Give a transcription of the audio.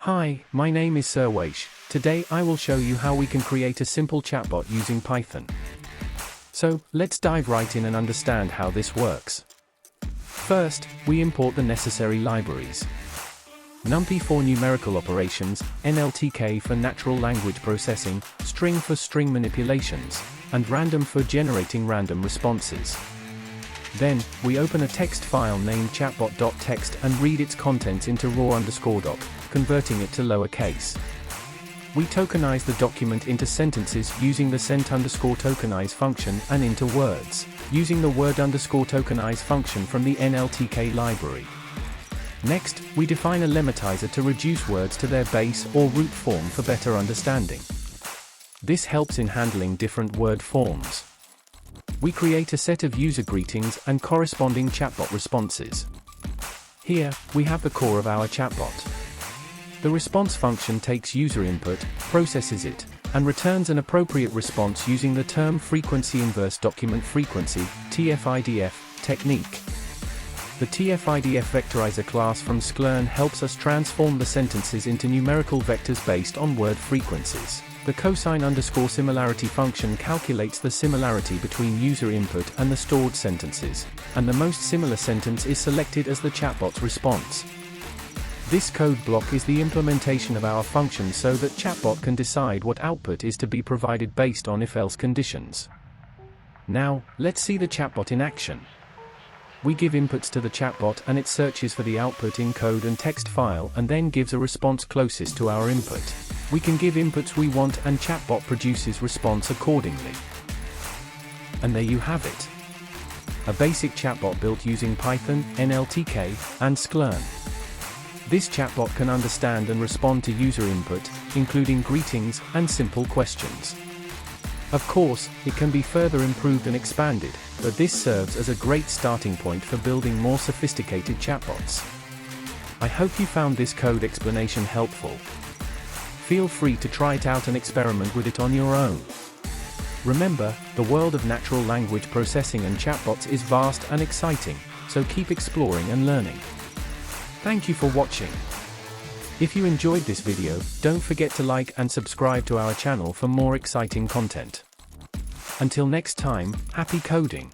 Hi, my name is Serwaish. Today I will show you how we can create a simple chatbot using Python. So, let's dive right in and understand how this works. First, we import the necessary libraries. NumPy for numerical operations, NLTK for natural language processing, string for string manipulations, and random for generating random responses. Then, we open a text file named chatbot.txt and read its contents into raw_doc, converting it to lowercase. We tokenize the document into sentences using the sent_tokenize function and into words, using the word_tokenize function from the NLTK library. Next, we define a lemmatizer to reduce words to their base or root form for better understanding. This helps in handling different word forms. We create a set of user greetings and corresponding chatbot responses. Here, we have the core of our chatbot. The response function takes user input, processes it, and returns an appropriate response using the term frequency inverse document frequency (TF-IDF) technique. The TfidfVectorizer class from Sklern helps us transform the sentences into numerical vectors based on word frequencies. The cosine_similarity function calculates the similarity between user input and the stored sentences, and the most similar sentence is selected as the chatbot's response. This code block is the implementation of our function so that Chatbot can decide what output is to be provided based on if-else conditions. Now, let's see the Chatbot in action. We give inputs to the Chatbot and it searches for the output in code and text file and then gives a response closest to our input. We can give inputs we want and Chatbot produces response accordingly. And there you have it. A basic chatbot built using Python, NLTK, and Sklern. This chatbot can understand and respond to user input, including greetings and simple questions. Of course, it can be further improved and expanded, but this serves as a great starting point for building more sophisticated chatbots. I hope you found this code explanation helpful. Feel free to try it out and experiment with it on your own. Remember, the world of natural language processing and chatbots is vast and exciting, so keep exploring and learning. Thank you for watching. If you enjoyed this video, don't forget to like and subscribe to our channel for more exciting content. Until next time, happy coding!